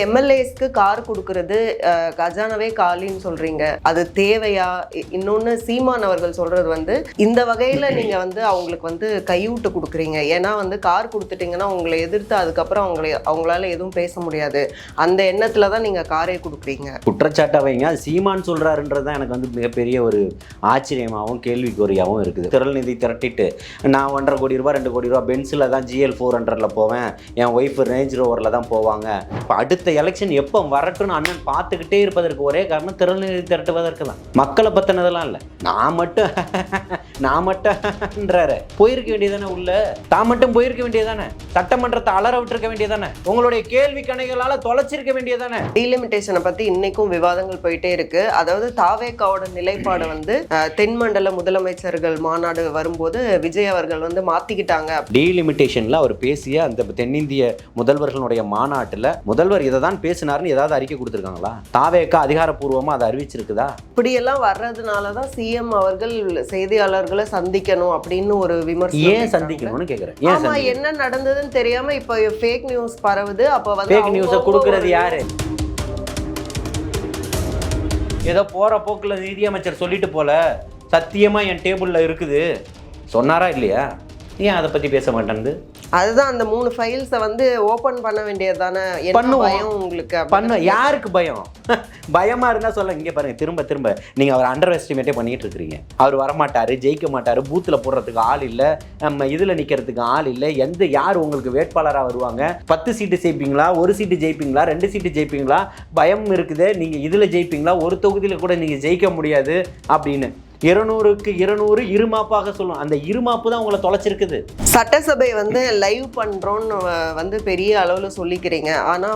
எம்எல்ஏஸ்க்கு car கொடுக்கறது கஜானாவே காலின்னு சொல்றீங்க, அது தேவையா? இன்னொன்னு சீமான் அவர்கள் சொல்றது வந்து இந்த வகையில நீங்க வந்து அவங்களுக்கு கையூட்டு கொடுக்குறீங்க. ஏன்னா கார் கொடுத்துட்டீங்கன்னா உங்களை எதிர்த்து அதுக்கப்புறம் அவங்களால எதுவும் பேச முடியாது, அந்த எண்ணத்துல தான் நீங்க காரே கொடுக்குறீங்க. குற்றச்சாட்டை வைங்க. அது சீமான் சொல்றாருன்றது தான் எனக்கு மிகப்பெரிய ஒரு ஆச்சரியமாகவும் கேள்விக்குறியாகவும் இருக்குது. திரள் நிதி திரட்டிட்டு நான் 1.5 கோடி ரூபா 2 கோடி ரூபா பென்ஸில் தான் GL 400 போவேன், என் ஒய்ஃப் ரேஞ்ச் ரோவரில் தான் போவாங்க. இப்போ அடுத்த எலெக்ஷன் எப்போ வரட்டும்னு அண்ணன் பார்த்துக்கிட்டே இருப்பதற்கு ஒரே காரணம் திரள் நிதி திரட்டுவதற்கு தான். மக்களை பற்றினதெல்லாம் இல்லை, நான் மட்டும்ன்றாரு. போயிருக்க வேண்டியதானே உள்ள, தான் மட்டும் போயிருக்க வேண்டியதானே, சட்டமன்றத்தை அலற விட்டுருக்க வேண்டியதானே, உங்களுடைய கேள்வி கணைகளால் தொலைச்சிருக்க வேண்டியதானே. டீலிமிட்டேஷனை பற்றி இன்னைக்கும் விவாதங்கள் போயிட்டே இருக்கு. அதாவது தாவேக்காவோட நிலைப்பாடு தென்மண்டல முதலமைச்சர்கள் மாநாடு வரும்போது விஜய் அவர்கள் மாத்திக்கிட்டாங்க. டீலிமிட்டேஷன்ல அவர் பேசிய அந்த தென்னிந்திய முதல்வர்களுடைய மாநாட்டில் முதல்வர் இதை தான் பேசினார்னு ஏதாவது அறிக்கை கொடுத்துருக்காங்களா? தாவேக்கா அதிகாரப்பூர்வமா அதை அறிவிச்சிருக்குதா? இப்படியெல்லாம் வர்றதுனால தான் சிஎம் அவர்கள் செய்தியாளர்களை சந்திக்கணும் அப்படின்னு ஒரு விமர்சனம். ஏன் சந்திக்கணும்னு கேட்குறேன். ஆமா, என்ன நடந்ததுன்னு தெரியாம இப்ப ஃபேக் நியூஸ் பரவுது. அப்ப ஃபேக் நியூஸை கொடுக்கறது யாரு? ஏதோ போற போக்குல நிதியமைச்சர் சொல்லிட்டு போல சத்தியமா என் டேபிள்ல இருக்குது சொன்னாரா இல்லையா? ஏன் அதை பத்தி பேச மாட்டேங்குது? அதுதான் அந்த 3 ஃபைல்ஸை ஓபன் பண்ண வேண்டியது தானே. பயம் உங்களுக்கு? பண்ண யாருக்கு பயம்? பயமா இருந்தா சொல்ல. இங்கே பாருங்க, திரும்ப நீங்க அவர் அண்டர் எஸ்டிமேட்டே பண்ணிட்டு இருக்கிறீங்க. அவர் வரமாட்டாரு, ஜெயிக்க மாட்டாரு, பூத்துல போடுறதுக்கு ஆள் இல்லை, நம்ம இதுல நிக்கிறதுக்கு ஆள் இல்லை, யார் உங்களுக்கு வேட்பாளரா வருவாங்க, 10 சீட்டு ஜெயிப்பீங்களா, 1 சீட்டு ஜெயிப்பீங்களா, 2 சீட்டு ஜெயிப்பீங்களா, பயம் இருக்குது. நீங்க இதுல ஜெயிப்பீங்களா, ஒரு தொகுதியில கூட நீங்க ஜெயிக்க முடியாது அப்படின்னு 200க்கு 200 இருமாப்பாக சொல்லும். அந்த இருமாப்பு தான் உங்களை தொலைச்சிருக்குது. சட்டசபை லைவ் பண்றோன்னு பெரிய அளவுல சொல்லிக்கிறீங்க. ஆனா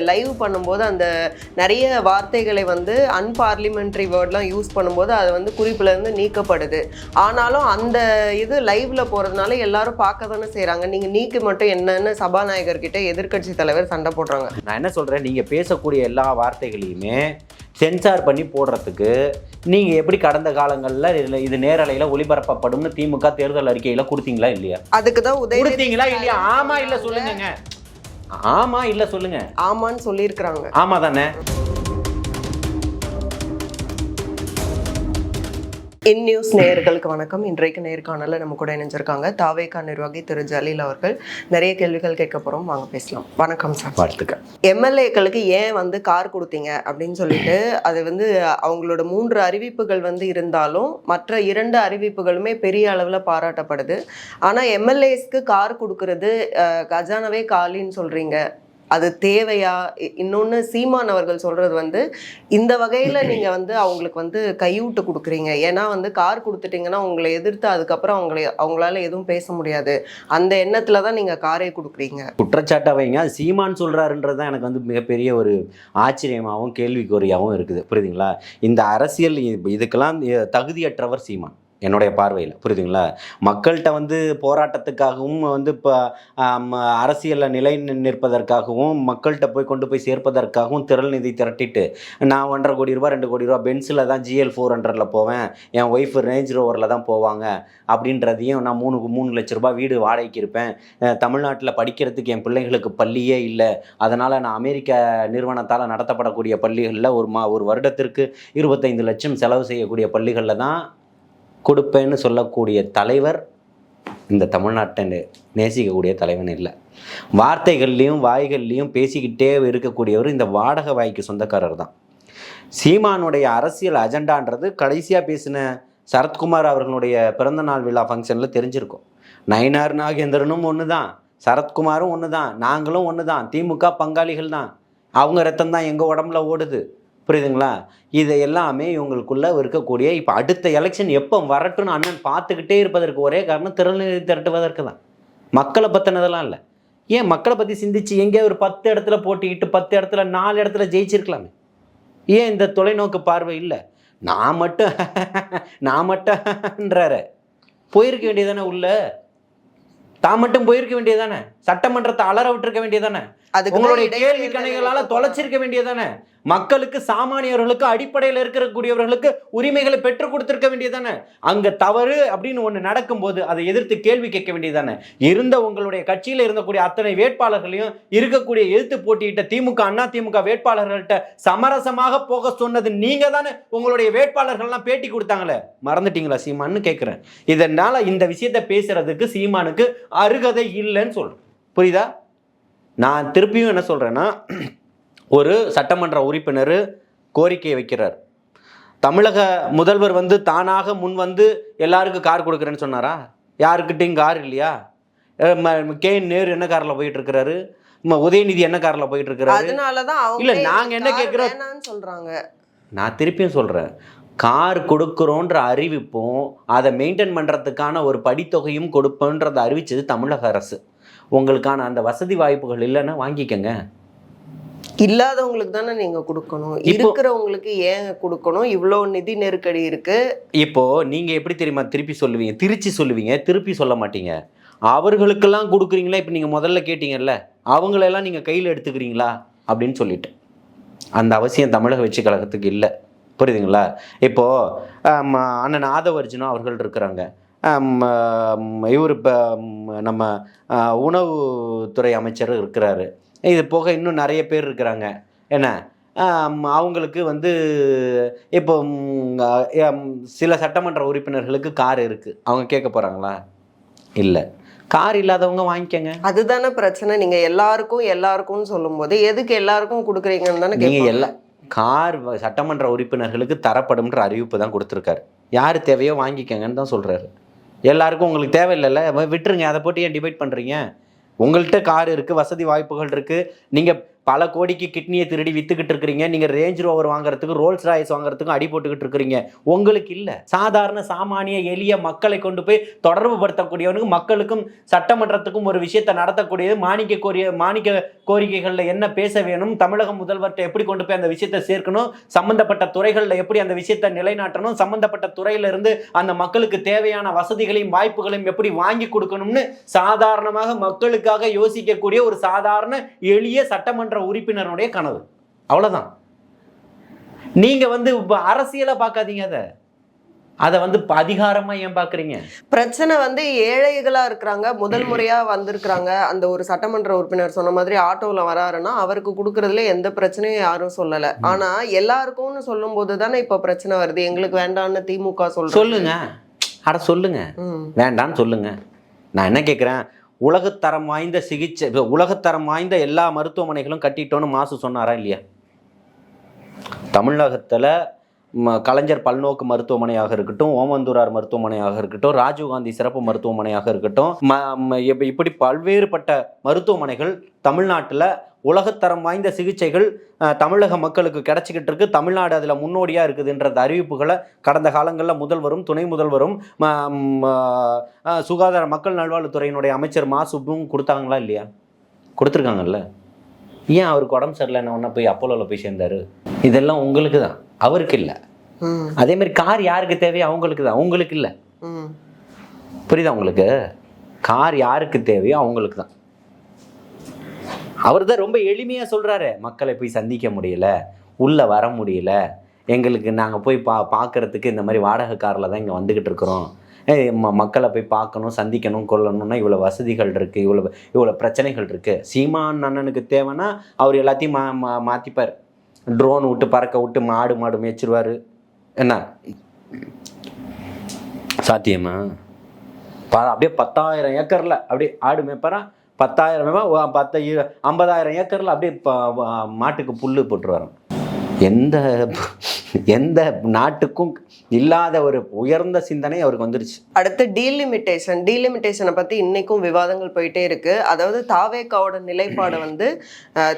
லைவ் பண்ணும்போது அந்த நிறைய வார்த்தைகளை அன்பார்லிமெண்ட்ரி வேர்ட்லாம் யூஸ் பண்ணும்போது அது குறிப்புல இருந்து நீக்கப்படுது. ஆனாலும் அந்த இது லைவ்ல போறதுனால எல்லாரும் பார்க்க தானே செய்யறாங்க. நீங்க நீக்கு மட்டும் என்னன்னு சபாநாயகர்கிட்ட எதிர்கட்சி தலைவர் சண்டை போடுறாங்க. நான் என்ன சொல்றேன், நீங்க பேசக்கூடிய எல்லா வார்த்தைகளையுமே சென்சார் பண்ணி போடுறதுக்கு நீங்க எப்படி கடந்த காலங்கள்ல இது நேரலையில ஒளிபரப்பப்படும்னு திமுக தேர்தல் அறிக்கையில கொடுத்தீங்களா இல்லையா? அதுக்குதான் கொடுத்தீங்களா இல்லையா? ஆமா இல்ல சொல்லுங்க. ஆமா இல்ல சொல்லுங்க. ஆமான்னு சொல்லியிருக்கிறாங்க. ஆமா தானே. இன்நியூஸ் நேயர்களுக்கு வணக்கம். இன்றைக்கு நேர்காணல நம்ம கூட இணைஞ்சிருக்காங்க தாவேகா நிர்வாகி திரு ஜலீல் அவர்கள். நிறைய கேள்விகள் கேட்க போறோம், வாங்க பேசலாம். வணக்கம் சார். வாழ்த்துக்கள். எம்எல்ஏக்களுக்கு ஏன் கார் கொடுத்தீங்க அப்படின்னு சொல்லிட்டு அது அவங்களோட 3 அறிவிப்புகள் இருந்தாலும் மற்ற 2 அறிவிப்புகளுமே பெரிய அளவுல பாராட்டப்படுது. ஆனா எம்எல்ஏஸ்க்கு கார் கொடுக்கறது கஜானாவே காலின்னு சொல்றீங்க, அது தேவையா? இன்னொன்னு சீமான் அவர்கள் சொல்றது இந்த வகையில நீங்க அவங்களுக்கு கையூட்டு கொடுக்குறீங்க. ஏன்னா கார் கொடுத்துட்டீங்கன்னா உங்களை எதிர்த்து அதுக்கப்புறம் அவங்களால எதுவும் பேச முடியாது, அந்த எண்ணத்துல தான் நீங்க காரே கொடுக்குறீங்க. குற்றச்சாட்டை வைங்க. அது சீமான் சொல்றாருன்றது தான் எனக்கு மிகப்பெரிய ஒரு ஆச்சரியமாகவும் கேள்விக்குறியாகவும் இருக்குது. புரியுதுங்களா? இந்த அரசியல் இதுக்கெல்லாம் தகுதியற்றவர் சீமான் என்னுடைய பார்வையில். புரியுதுங்களா? மக்கள்கிட்ட போராட்டத்துக்காகவும் இப்போ அரசியலில் நிலை நிற்பதற்காகவும் மக்கள்கிட்ட கொண்டு போய் சேர்ப்பதற்காகவும் திரள் நிதி திரட்டிட்டு நான் 1.5 கோடி ரூபா 2 கோடி ரூபா பென்ஸில் தான் GL 400 போவேன், என் ஒய்ஃப் ரேஞ்ச் ரோவரில் தான் போவாங்க அப்படின்றதையும், நான் 3 லட்ச ரூபா வீடு வாடகைக்கு இருப்பேன், தமிழ்நாட்டில் படிக்கிறதுக்கு என் பிள்ளைகளுக்கு பள்ளியே இல்லை, அதனால் நான் அமெரிக்க நிறுவனத்தால் நடத்தப்படக்கூடிய பள்ளிகளில் ஒரு வருடத்திற்கு 25 லட்சம் செலவு செய்யக்கூடிய பள்ளிகளில் தான் கொடுப்பேன்னு சொல்லக்கூடிய தலைவர் இந்த தமிழ்நாட்டை நேசிக்கக்கூடிய தலைவன் இல்லை. வார்த்தைகள்லையும் வாய்கள்லையும் பேசிக்கிட்டே இருக்கக்கூடியவர் இந்த வாடகை வாய்க்கு சொந்தக்காரர் தான். சீமானுடைய அரசியல் அஜெண்டான்றது கடைசியாக பேசின சரத்குமார் அவர்களுடைய பிறந்தநாள் விழா ஃபங்க்ஷனில் தெரிஞ்சிருக்கும். நயினார் நாகேந்திரனும் ஒன்று தான், சரத்குமாரும் ஒன்று தான், நாங்களும் ஒன்று தான், திமுக பங்காளிகள் தான், அவங்க ரத்தம் தான் எங்கள் உடம்புல ஓடுது. புரியுதுங்களா? இது எல்லாமே இவங்களுக்குள்ள இருக்கக்கூடிய இப்போ அடுத்த எலெக்ஷன் எப்போ வரட்டும்னு அண்ணன் பார்த்துக்கிட்டே இருப்பதற்கு ஒரே காரணம் திரள் நிதி திரட்டுவதற்கு தான். மக்களை பற்றினதெல்லாம் இல்லை. ஏன் மக்களை பற்றி சிந்திச்சு எங்கேயோ ஒரு 10 இடத்துல போட்டிக்கிட்டு 10 இடத்துல 4 இடத்துல ஜெயிச்சிருக்கலாமே? ஏன் இந்த தொலைநோக்கு பார்வை இல்லை? நான் மட்டும்ன்றாரு. போயிருக்க வேண்டியதானே உள்ள, தான் மட்டும் போயிருக்க வேண்டியதானே, சட்டமன்றத்தை அலற விட்டுருக்க வேண்டியதானே, அதுக்கு உங்களுடைய கேள்வி கணைகளால தொலைச்சிருக்க வேண்டியதானே? மக்களுக்கு, சாமானியர்களுக்கு, அடிப்படையில் இருக்கக்கூடியவர்களுக்கு உரிமைகளை பெற்றுக் கொடுத்திருக்க வேண்டியதானே? அங்க தவறு அப்படின்னு ஒண்ணு நடக்கும்போது அதை எதிர்த்து கேள்வி கேட்க வேண்டியதானே? இருந்த உங்களுடைய கட்சியில இருந்தக்கூடிய அத்தனை வேட்பாளர்களையும் இருக்கக்கூடிய எதிர்த்து போட்டியிட்ட திமுக, அண்ணா திமுக வேட்பாளர்கள்ட்ட சமரசமாக போக சொன்னது நீங்க தானே. உங்களுடைய வேட்பாளர்கள்லாம் பேட்டி கொடுத்தாங்களே, மறந்துட்டீங்களா சீமான்னு கேட்கிறேன். இதனால இந்த விஷயத்தை பேசுறதுக்கு சீமானுக்கு அருகதை இல்லைன்னு சொல்றேன். புரியுதா? நான் திருப்பியும் என்ன சொல்றேன்னா, ஒரு சட்டமன்ற உறுப்பினர் கோரிக்கையை வைக்கிறார். தமிழக முதல்வர் வந்து தானாக முன் வந்து எல்லாருக்கும் கார் கொடுக்குறேன்னு சொன்னாரா? யாருக்கிட்டையும் கார் இல்லையா? கே.என். நேரு என்ன கார்ல போயிட்டு இருக்கிறாரு? உதயநிதி என்ன கார்ல போயிட்டு இருக்கிறாரு? அதனாலதான் இல்ல, நாங்க என்ன கேட்கிறோம் சொல்றாங்க. நான் திருப்பியும் சொல்றேன், கார் கொடுக்குறோன்ற அறிவிப்பும் அதை மெயின்டைன் பண்றதுக்கான ஒரு படித்தொகையும் கொடுப்போன்றதை அறிவிச்சது தமிழக அரசு. உங்களுக்கான அந்த வசதி வாய்ப்புகள் இல்லைன்னா வாங்கிக்கங்க. இல்லாதவங்களுக்கு தானே நீங்க கொடுக்கணும், இருக்கிறவங்களுக்கு ஏன் கொடுக்கணும்? இவ்வளவு நிதி நெருக்கடி இருக்கு. இப்போ நீங்க எப்படி தெரியுமா திருப்பி சொல்லுவீங்க, திருப்பி சொல்ல மாட்டீங்க. அவர்களுக்கெல்லாம் கொடுக்குறீங்களா? இப்போ நீங்க முதல்ல கேட்டீங்கல்ல, அவங்களெல்லாம் நீங்க கையில் எடுத்துக்கிறீங்களா அப்படின்னு சொல்லிட்டு. அந்த அவசியம் தமிழக வெற்றி கழகத்துக்கு இல்லை. புரியுதுங்களா? இப்போ அண்ணன் ஆதவர்ஜுனா அவர்கள் இருக்கிறாங்க. இவர் இப்போ நம்ம உணவுத்துறை அமைச்சர் இருக்கிறாரு. இது போக இன்னும் நிறைய பேர் இருக்கிறாங்க. என்ன, அவங்களுக்கு வந்து இப்போ சில சட்டமன்ற உறுப்பினர்களுக்கு கார் இருக்குது. அவங்க கேட்க போகிறாங்களா? இல்லை. கார் இல்லாதவங்க வாங்கிக்கங்க. அதுதானே பிரச்சனை. நீங்க எல்லாருக்கும் சொல்லும் போது எதுக்கு எல்லாருக்கும் கொடுக்குறீங்கன்னு தானே. நீங்க எல்லாம் கார் சட்டமன்ற உறுப்பினர்களுக்கு தரப்படும்ன்ற அறிவிப்பு தான் கொடுத்துருக்காரு. யார் தேவையோ வாங்கிக்கங்கன்னு தான் சொல்றாரு. எல்லாருக்கும் உங்களுக்கு தேவையில்லைல்ல, விட்டுருங்க. அதை போட்டு ஏன் டிபேட் பண்றீங்க? உங்கள்கிட்ட கார் இருக்கு, வசதி வாய்ப்புகள் இருக்கு. நீங்க பல கோடிக்கு கிட்னியை திருடி வித்துக்கிட்டு இருக்கிறீங்க. நீங்க ரேஞ்ச் ரோவர் வாங்குறதுக்கு, ரோல்ஸ் ராய்ஸ் வாங்குறதுக்கும் அடி போட்டுக்கிட்டு இருக்கிறீங்க. உங்களுக்கு இல்ல. சாதாரண சாமானிய எளிய மக்களை கொண்டு போய் தொடர்பு படுத்தக்கூடியவனுக்கு, மக்களுக்கும் சட்டமன்றத்துக்கும் ஒரு விஷயத்தை நடத்தக்கூடியது. மாணிக்க கோரிக்கைகள்ல என்ன பேச வேணும், தமிழக முதல்வர்கிட்ட எப்படி கொண்டு போய் அந்த விஷயத்தை சேர்க்கணும், சம்பந்தப்பட்ட துறைகள்ல எப்படி அந்த விஷயத்தை நிலைநாட்டணும், சம்பந்தப்பட்ட துறையில இருந்து அந்த மக்களுக்கு தேவையான வசதிகளையும் வாய்ப்புகளையும் எப்படி வாங்கி கொடுக்கணும்னு சாதாரணமாக மக்களுக்காக யோசிக்கக்கூடிய ஒரு சாதாரண எளிய சட்டமன்ற உறுப்பினருடைய கனவு. அவ்வளவுதான். நீங்க வந்து அரசியலை பார்க்காதீங்க. அதை வந்து அதிகாரமா ஏன் பாக்குறீங்க? பிரச்சனை வந்து ஏழைகளா இருக்கிறாங்க, முதல் முறையா வந்திருக்கிறாங்க. அந்த ஒரு சட்டமன்ற உறுப்பினர் சொன்ன மாதிரி ஆட்டோல வராருன்னா அவருக்கு கொடுக்கறதுல எந்த பிரச்சனையும் யாரும் சொல்லல. ஆனா எல்லாருக்கும்னு சொல்லும் போது தானே இப்ப பிரச்சனை வருது. எங்களுக்கு வேண்டாம்னு திமுக சொல்லுங்க. அட சொல்லுங்க, வேண்டான்னு சொல்லுங்க. நான் என்ன கேட்கிறேன், உலகத்தரம் வாய்ந்த சிகிச்சை, உலகத்தரம் வாய்ந்த எல்லா மருத்துவமனைகளும் கட்டிட்டோன்னு மாசு சொன்னாரா இல்லையா? தமிழகத்தில் கலைஞர் பல்நோக்கு மருத்துவமனையாக இருக்கட்டும், ஓமந்தூரார் மருத்துவமனையாக இருக்கட்டும், ராஜீவ்காந்தி சிறப்பு மருத்துவமனையாக இருக்கட்டும், இப்படி பல்வேறுபட்ட மருத்துவமனைகள் தமிழ்நாட்டில் உலகத்தரம் வாய்ந்த சிகிச்சைகள் தமிழக மக்களுக்கு கிடைச்சிக்கிட்டு இருக்கு. தமிழ்நாடு அதில் முன்னோடியாக இருக்குதுன்ற அறிவிப்புகளை கடந்த காலங்களில் முதல்வரும் துணை முதல்வரும் சுகாதார மக்கள் நல்வாழ்வுத்துறையினுடைய அமைச்சர் மா சுப்பும் கொடுத்தாங்களா இல்லையா? கொடுத்துருக்காங்கல்ல. ஏன் அவருக்கு உடம்பு சரியில்லைன்னு ஒன்றா போய் அப்போலோவில் போய் சேர்ந்தாரு? இதெல்லாம் உங்களுக்கு தான், அவருக்கு இல்லை. அதே மாதிரி கார் யாருக்கு தேவையோ அவங்களுக்கு தான், உங்களுக்கு இல்லை. புரியுதா உங்களுக்கு? கார் யாருக்கு தேவையோ அவங்களுக்கு தான். அவர் தான் ரொம்ப எளிமையாக சொல்கிறாரு, மக்களை போய் சந்திக்க முடியல, உள்ளே வர முடியல, எங்களுக்கு நாங்கள் போய் பார்க்குறதுக்கு இந்த மாதிரி வாடகை காரில் தான் இங்கே வந்துக்கிட்டு இருக்கிறோம். மக்களை போய் பார்க்கணும், சந்திக்கணும், கொள்ளணும்னா இவ்வளோ வசதிகள் இருக்குது, இவ்வளோ பிரச்சனைகள் இருக்குது. சீமான் அண்ணனுக்கு தேவைன்னா அவர் எல்லாத்தையும் மாற்றிப்பார். ட்ரோன் விட்டு பறக்க விட்டு மாடு மேய்ச்சிருவார். என்ன சாத்தியமா? அப்படியே 10,000 ஏக்கரில் அப்படியே ஆடு மேய்ப்பாரா? 10,000 50,000 ஏக்கரில் அப்படியே மாட்டுக்கு புல்லு போட்டு வரோம். எந்த நாட்டுக்கும் இல்லாத ஒரு உயர்ந்த சிந்தனை அவருக்கு வந்துருச்சு. அடுத்து டீலிமிட்டேஷனை பத்தி இன்னைக்கும் விவாதங்கள் போயிட்டே இருக்கு. அதாவது தாவேகாவோட நிலைப்பாடு வந்து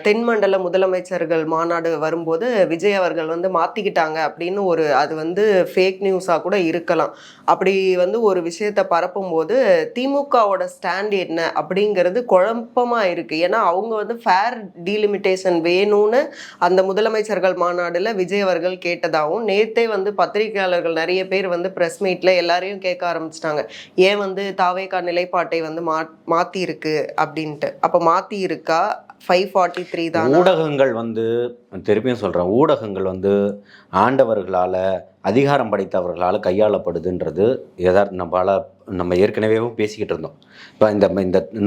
தென்மண்டல முதலமைச்சர்கள் மாநாடு வரும்போது விஜய் அவர்கள் வந்து மாத்திக்கிட்டாங்க அப்படின்னு அது வந்து ஃபேக் நியூஸா கூட இருக்கலாம். அப்படி வந்து ஒரு விஷயத்த பரப்பும் போது திமுகவோட ஸ்டாண்ட் என்ன அப்படிங்கிறது குழப்பமா இருக்கு. ஏன்னா அவங்க வந்து ஃபேர் டீலிமிட்டேஷன் வேணும்னு அந்த முதலமைச்சர்கள் மாநாடுல விஜய் அவர்கள் கேட்டதாகவும், நேத்தே வந்து பத்திரிகையாளர்கள் நிறைய பேர் வந்து பிரஸ் மீட்ல எல்லாரையும் கேட்க ஆரம்பிச்சிட்டாங்க, ஏன் வந்து தாவேகா நிலைப்பாட்டை வந்து மாத்தி இருக்கு அப்படின்ட்டு. அப்ப மாத்தி இருக்கா, 543 தான். ஊடகங்கள் திருப்பியும் சொல்கிறேன், ஊடகங்கள் ஆண்டவர்களால் அதிகாரம் படைத்தவர்களால் கையாளப்படுதுன்றது நம்ம ஏற்கனவே பேசிக்கிட்டு இருந்தோம். இப்போ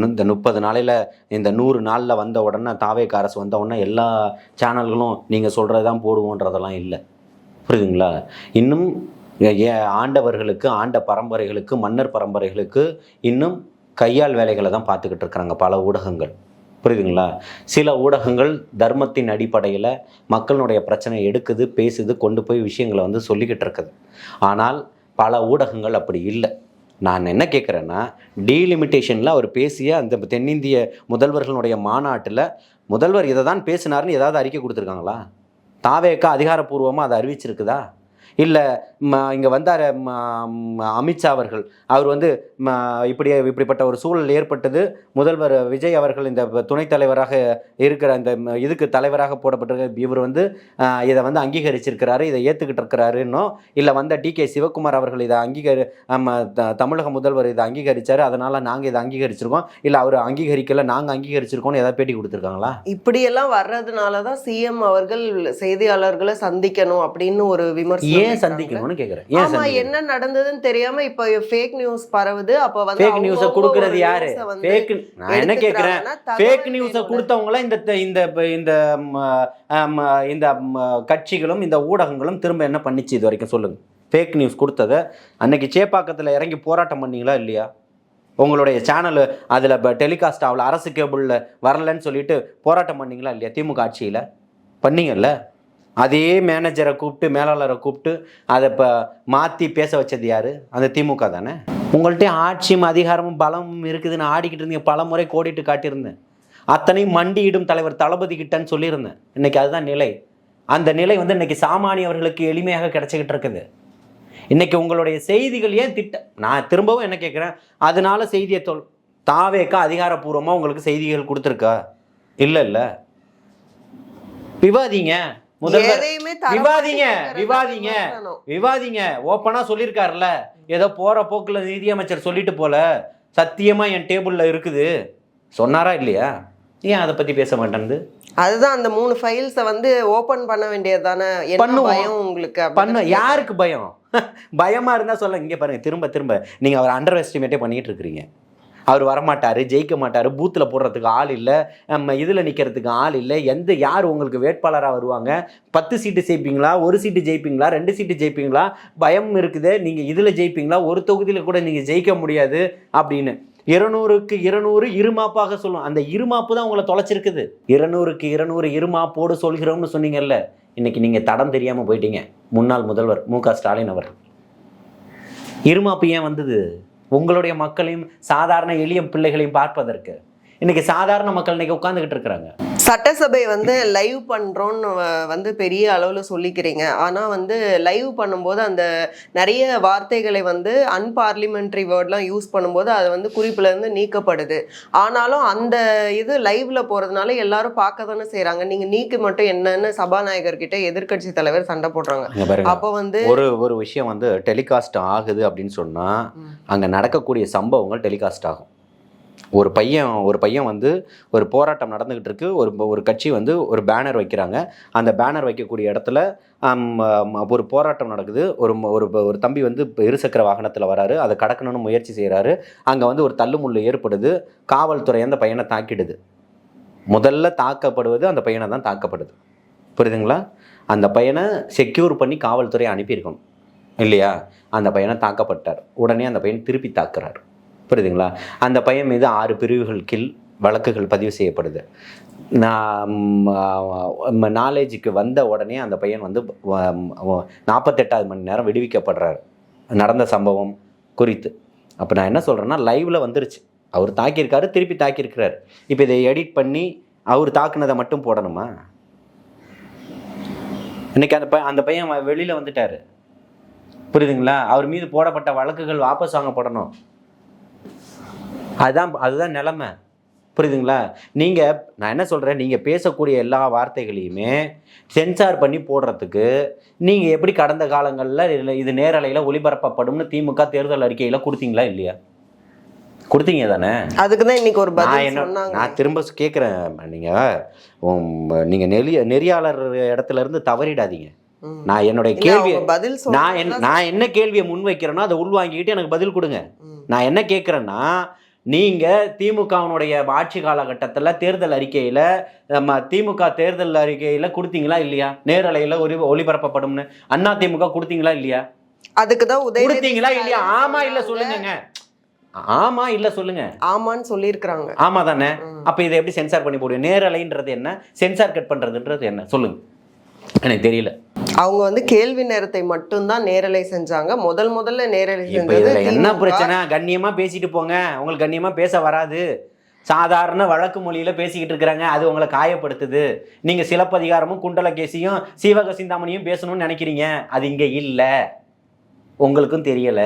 இந்த 30 நாளையில் இந்த 100 நாளில் வந்த உடனே தாவேக்கு அரசு வந்த உடனே எல்லா சேனல்களும் நீங்கள் சொல்கிறது தான் போடுவோன்றதெல்லாம் இல்லை. புரியுதுங்களா? இன்னும் ஆண்டவர்களுக்கு, ஆண்ட பரம்பரைகளுக்கு, மன்னர் பரம்பரைகளுக்கு இன்னும் கையால் வேலைகளை தான் பார்த்துக்கிட்டு இருக்கிறாங்க பல ஊடகங்கள். புரியுதுங்களா? சில ஊடகங்கள் தர்மத்தின் அடிப்படையில் மக்களுடைய பிரச்சனை எடுக்குது, பேசுது, கொண்டு போய் விஷயங்களை சொல்லிக்கிட்டு இருக்குது. ஆனால் பல ஊடகங்கள் அப்படி இல்லை. நான் என்ன கேட்குறேன்னா, டீலிமிட்டேஷனில் அவர் பேசிய அந்த தென்னிந்திய முதல்வர்களுடைய மாநாட்டில் முதல்வர் இதை தான் பேசினார்னு ஏதாவது அறிக்கை கொடுத்துருக்காங்களா? தாவேக்கா அதிகாரப்பூர்வமாக அதை அறிவிச்சிருக்குதா? இல்லை இங்கே வந்தார் அமித்ஷா அவர்கள், அவர் இப்படிப்பட்ட ஒரு சூழல் ஏற்பட்டது, முதல்வர் விஜய் அவர்கள் இந்த துணைத் தலைவராக இருக்கிற இந்த இதுக்கு தலைவராக போடப்பட்டிருக்க இவர் இதை அங்கீகரிச்சிருக்கிறாரு, இதை ஏற்றுக்கிட்டு இருக்கிறாருன்னோ, இல்லை டிகே சிவகுமார் அவர்கள் இதை தமிழக முதல்வர் இதை அங்கீகரித்தார், அதனால் நாங்கள் இதை அங்கீகரிச்சிருக்கோம், இல்லை அவர் அங்கீகரிக்கலை நாங்கள் அங்கீகரிச்சிருக்கோம்னு ஏதாவது பேட்டி கொடுத்துருக்காங்களா? இப்படியெல்லாம் வர்றதுனால தான் சிஎம் அவர்கள் செய்தியாளர்களை சந்திக்கணும் அப்படின்னு ஒரு விமர்சனம். ஏன் சந்திக்கணும்னு கேக்குறேன். ஆமா, என்ன நடந்ததுன்னு தெரியாம இப்ப ஃபேக் நியூஸ் பரவுது. அப்ப ஃபேக் நியூஸ கொடுக்கிறது யாரு? ஃபேக் நான் என்ன கேக்குறேன், ஃபேக் நியூஸ கொடுத்தவங்கள இந்த இந்த கட்சிகளும் இந்த ஊடகங்களும் திரும்ப என்ன பண்ணிச்சு இது வரைக்கும் சொல்லுங்க. ஃபேக் நியூஸ் கொடுத்ததை அன்னைக்கு சேப்பாக்கத்தில் இறங்கி போராட்டம் பண்ணீங்களா இல்லையா? உங்களுடைய சேனல் அதில் டெலிகாஸ்ட் ஆகல, அரசு கேபிளில் வரலன்னு சொல்லிட்டு போராட்டம் பண்ணீங்களா இல்லையா? திமுக ஆட்சியில் பண்ணீங்கல்ல. அதே மேனேஜரை கூப்பிட்டு, மேலாளரை கூப்பிட்டு அதை இப்போ மாற்றி பேச வச்சது யார்? அந்த திமுக தானே. உங்கள்கிட்ட ஆட்சியும் அதிகாரமும் பலமும் இருக்குதுன்னு ஆடிக்கிட்டு இருந்தீங்க. பல முறை கோடிட்டு காட்டியிருந்தேன். அத்தனையும் மண்டியிடும் தலைவர் தளபதி கிட்டன்னு சொல்லியிருந்தேன். இன்றைக்கி அதுதான் நிலை. அந்த நிலை இன்றைக்கி சாமானியவர்களுக்கு எளிமையாக கிடச்சிக்கிட்டு இருக்குது. இன்றைக்கி உங்களுடைய செய்திகள் ஏன் நான் திரும்பவும் என்ன கேட்குறேன், அதனால செய்தியை தாவேக்கா அதிகாரப்பூர்வமாக உங்களுக்கு செய்திகள் கொடுத்துருக்கா? இல்லை. விவாதிங்க, முதல்வர் விவாதிங்க. ஓப்பனா சொல்லியிருக்காருல்ல, ஏதோ போற போக்குல நிதியமைச்சர் சொல்லிட்டு போல சத்தியமா என் டேபிள்ல இருக்குது சொன்னாரா இல்லையா? ஏன் அதை பத்தி பேச மாட்டேங்குது? அதுதான் அந்த 3 ஃபைல்ஸை ஓபன் பண்ண வேண்டியதுதானே. என்ன பயம் உங்களுக்கு? பண்ண யாருக்கு பயம்? பயமா இருந்தா சொல்ல. இங்க பாருங்க, திரும்ப திரும்ப நீங்க அவர் அண்டர் எஸ்டிமேட்டே பண்ணிட்டு இருக்கிறீங்க. அவர் வரமாட்டார், ஜெயிக்க மாட்டார், பூத்தில் போடுறதுக்கு ஆள் இல்லை, இதில் நிற்கிறதுக்கு ஆள் இல்லை, யார் உங்களுக்கு வேட்பாளராக வருவாங்க, 10 சீட்டு ஜெயிப்பீங்களா, 1 சீட்டு ஜெயிப்பீங்களா, 2 சீட்டு ஜெயிப்பீங்களா, பயம் இருக்குது, நீங்கள் இதில் ஜெயிப்பீங்களா, ஒரு தொகுதியில் கூட நீங்கள் ஜெயிக்க முடியாது அப்படின்னு 200க்கு 200 இருமாப்பாக சொல்லும். அந்த இருமாப்பு தான் உங்களை தொலைச்சிருக்குது. 200க்கு 200 இருமாப்போடு சொல்கிறோம்னு சொன்னீங்கல்ல, இன்னைக்கு நீங்கள் தடம் தெரியாமல் போயிட்டீங்க. முன்னாள் முதல்வர் மு.க. ஸ்டாலின் அவர் இருமாப்பு ஏன் வந்தது? உங்களுடைய மக்களையும் சாதாரண எளிய பிள்ளைகளையும் பார்ப்பதற்கு. இன்னைக்கு சாதாரண மக்கள் இன்னைக்கு உட்காந்துக்கிட்டு இருக்கிறாங்க. சட்டசபை லைவ் பண்றோம்னு பெரிய அளவுல சொல்லிக்கிறீங்க. ஆனா லைவ் பண்ணும்போது அந்த நிறைய வார்த்தைகளை அன்பார்லிமெண்ட்ரி வேர்ட்லாம் யூஸ் பண்ணும்போது அது குறிப்புல இருந்து நீக்கப்படுது. ஆனாலும் அந்த இது லைவ்ல போறதுனால எல்லாரும் பார்க்க தானே செய்யறாங்க. நீங்க நீக்கு மட்டும் என்னன்னு சபாநாயகர் கிட்ட எதிர்க்கட்சி தலைவர் சண்டை போடுறாங்க. அப்போ ஒரு விஷயம் டெலிகாஸ்ட் ஆகுது அப்படின்னு சொன்னா அங்க நடக்கக்கூடிய சம்பவங்கள் டெலிகாஸ்ட் ஆகும். ஒரு பையன் ஒரு போராட்டம் நடந்துகிட்டு இருக்கு. ஒரு கட்சி ஒரு பேனர் வைக்கிறாங்க. அந்த பேனர் வைக்கக்கூடிய இடத்துல ஒரு போராட்டம் நடக்குது. ஒரு தம்பி இருசக்கர வாகனத்தில் வராரு. அதை கடக்கணும்னு முயற்சி செய்கிறாரு. அங்கே ஒரு தள்ளுமுள்ளு ஏற்படுது. காவல்துறை அந்த பையனை தாக்கிடுது. முதல்ல தாக்கப்படுவது அந்த பையனை தான் தாக்கப்படுது. புரியுதுங்களா? அந்த பையனை செக்யூர் பண்ணி காவல்துறை அனுப்பியிருக்கணும் இல்லையா? அந்த பையனை தாக்கப்பட்டார். உடனே அந்த பையன் திருப்பி தாக்குறாரு. புரியுதுங்களா? அந்த பையன் மீது 6 பிரிவுகள் கீழ் வழக்குகள் பதிவு செய்யப்படுது. நாலேஜுக்கு வந்த உடனே அந்த பையன் 48வது மணி நேரம் விடுவிக்கப்படுறாரு நடந்த சம்பவம் குறித்து. அப்போ நான் என்ன சொல்கிறேன்னா, லைவில் வந்துருச்சு. அவர் தாக்கியிருக்காரு, திருப்பி தாக்கியிருக்கிறார். இப்போ இதை எடிட் பண்ணி அவர் தாக்குனதை மட்டும் போடணுமா? இன்னைக்கு அந்த பையன் வெளியில் வந்துட்டார். புரியுதுங்களா? அவர் மீது போடப்பட்ட வழக்குகள் வாபஸ் வாங்கப்படணும். அதுதான் நிலைமை. புரியுதுங்களா? நான் என்ன சொல்கிறேன், நீங்கள் பேசக்கூடிய எல்லா வார்த்தைகளையுமே சென்சார் பண்ணி போடுறதுக்கு நீங்கள் எப்படி கடந்த காலங்களில் இது நேரலையில் ஒளிபரப்பப்படும்னு திமுக தேர்தல் அறிக்கையில் கொடுத்தீங்களா இல்லையா? கொடுத்தீங்க தானே? அதுக்கு தான் இன்னைக்கு ஒரு நான் பதில் என்ன சொன்னாங்க. நான் திரும்ப கேட்குறேன், நீங்கள் நெறியாளர் இடத்துல இருந்து தவறிடாதீங்க. நான் என்னுடைய இல்ல, கேள்வி அவங்க பதில் நான் என்ன கேள்வியை முன்வைக்கிறேனோ அதை உள்வாங்கிக்கிட்டு எனக்கு பதில் கொடுங்க. நான் என்ன கேட்குறேன்னா, நீங்கள் திமுகவினுடைய ஆட்சி காலகட்டத்தில் தேர்தல் அறிக்கையில் திமுக தேர்தல் அறிக்கையில் கொடுத்தீங்களா இல்லையா? நேரலையில் ஒளிபரப்பப்படும்னு அண்ணா திமுக கொடுத்தீங்களா இல்லையா? அதுக்கு தான் கொடுத்தீங்களா இல்லையா? ஆமா இல்ல சொல்லுங்க. ஆமா இல்ல சொல்லுங்க. ஆமான்னு சொல்லியிருக்கிறாங்க. ஆமா தானே? அப்ப இதை எப்படி சென்சார் பண்ணி போடுவோம்? நேரலைன்றது என்ன, சென்சார் கட் பண்றதுன்றது என்ன சொல்லுங்க, எனக்கு தெரியல. அவங்க வந்து கேள்வி நேரத்தை மட்டும்தான் நேரலை செஞ்சாங்க. முதல்ல நேரலை இப்ப செஞ்சது இதுல என்ன திமுக. பிரச்சனை? கண்ணியமா பேசிட்டு போங்க, உங்களுக்கு கண்ணியமா பேச வராது, சாதாரண வழக்கு மொழியில பேசிக்கிட்டு இருக்கிறாங்க, அது உங்களை காயப்படுத்துது. நீங்க சிலப்பதிகாரமும் குண்டலகேசியும் சீவக சிந்தாமணியும் பேசணும்னு நினைக்கிறீங்க, அது இங்க இல்ல, உங்களுக்கும் தெரியல.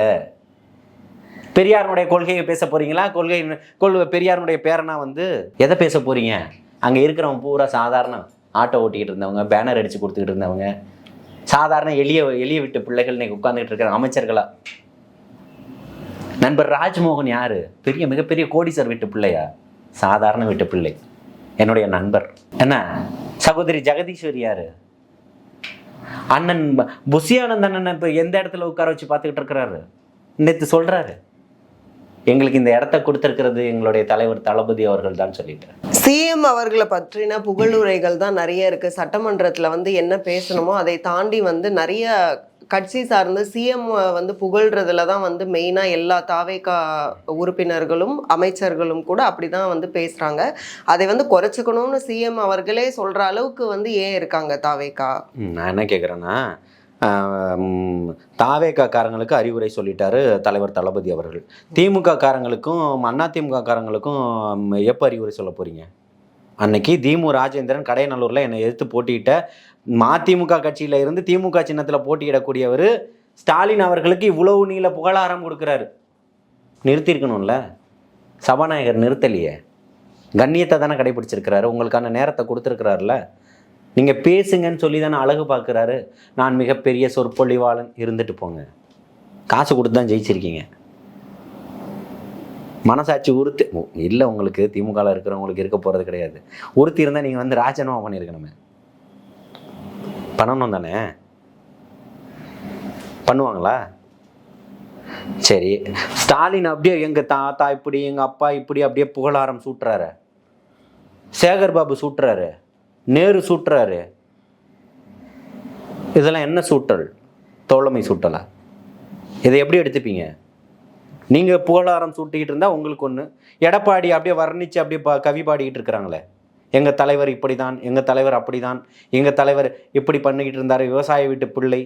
பெரியாருடைய கொள்கையை பேச போறீங்களா? பெரியாருடைய பேரனா வந்து எதை பேச போறீங்க? அங்க இருக்கிறவங்க பூரா சாதாரண ஆட்டோ ஓட்டிக்கிட்டு இருந்தவங்க, பேனர் அடிச்சு கொடுத்துக்கிட்டு இருந்தவங்க, சாதாரண எளிய விட்டு பிள்ளைகள் இன்னைக்கு உட்கார்ந்துட்டு இருக்கிற அமைச்சர்களா? நண்பர் ராஜ்மோகன் யாரு? மிகப்பெரிய கோடீஸ்வரர் வீட்டு பிள்ளையா? சாதாரண வீட்டு பிள்ளை என்னுடைய நண்பர். என்ன சகோதரி ஜெகதீஸ்வரி யாரு? அண்ணன் புஷியானந்த் அண்ணன் இப்ப எந்த இடத்துல உட்கார வச்சு பார்த்துக்கிட்டு இருக்கிறாரு? நேற்று சொல்றாரு, எங்களுக்கு இந்த இடத்த கொடுத்திருக்கிறது எங்களுடைய தலைவர் தளபதி அவர்கள் தான் சொல்லிட்டு. சிஎம் அவர்களை பற்றின புகழுரைகள் தான் நிறைய இருக்கு. சட்டமன்றத்துல வந்து என்ன பேசணுமோ அதை தாண்டி வந்து நிறைய கட்சி சார்ந்து சிஎம் வந்து புகழ்றதுல தான் வந்து மெயினா எல்லா தாவேகா உறுப்பினர்களும் அமைச்சர்களும் கூட அப்படிதான் வந்து பேசுறாங்க. அதை வந்து குறைச்சிக்கணும்னு சிஎம் அவர்களே சொல்ற அளவுக்கு வந்து ஏன் இருக்காங்க தாவேகா? நான் என்ன கேட்குறேன்னா, தாவேகா காரங்களுக்கு அறிவுரை சொல்லிட்டாரு தலைவர் தளபதி அவர்கள். திமுக காரங்களுக்கும் அண்ணா திமுக காரங்களுக்கும் எப்போ அறிவுரை சொல்ல போறீங்க? அன்னைக்கு திமு ராஜேந்திரன் கடையநல்லூரில் என்னை எதிர்த்து போட்டியிட்ட மதிமுக கட்சியில இருந்து திமுக சின்னத்தில் போட்டியிடக்கூடியவர் ஸ்டாலின் அவர்களுக்கு இவ்வளவு நீள புகழாரம் கொடுக்குறாரு. நிறுத்தியிருக்கணும்ல, சபாநாயகர் நிறுத்தலையே, கண்ணியத்தை தானே கடைபிடிச்சிருக்கிறாரு, உங்களுக்கான நேரத்தை கொடுத்துருக்கிறாருல, நீங்கள் பேசுங்கன்னு சொல்லி தானே அழகு பார்க்குறாரு. நான் மிகப்பெரிய சொற்பொழிவாளன், இருந்துட்டு போங்க, காசு கொடுத்து தான் ஜெயிச்சிருக்கீங்க. மனசாட்சி உறுத்தி இல்லை உங்களுக்கு, திமுகவில் இருக்கிறவங்களுக்கு இருக்க போகிறது கிடையாது. உறுத்தி இருந்தால் நீங்கள் வந்து ராஜினாமா பண்ணியிருக்கணுமே, பண்ணணும் தானே? பண்ணுவாங்களா? சரி, ஸ்டாலின் அப்படியே எங்கள் தாத்தா இப்படி எங்கள் அப்பா இப்படி அப்படியே புகழாரம் சூட்டுறாரு, சேகர் பாபு சூட்டுறாரு, நேரு சூட்டுறாரு. இதெல்லாம் என்ன சூட்டல்? தோழமை சூட்டலா? இதை எப்படி எடுத்துப்பீங்க? நீங்கள் புகழாரம் சூட்டிக்கிட்டு இருந்தால் உங்களுக்கு ஒன்று, எடப்பாடி அப்படியே வர்ணித்து அப்படியே கவி பாடிக்கிட்டு இருக்கிறாங்களே, எங்கள் தலைவர் இப்படி தான், எங்கள் தலைவர் அப்படி தான், எங்கள் தலைவர் இப்படி பண்ணிக்கிட்டு இருந்தார், விவசாய வீட்டு பிள்ளை,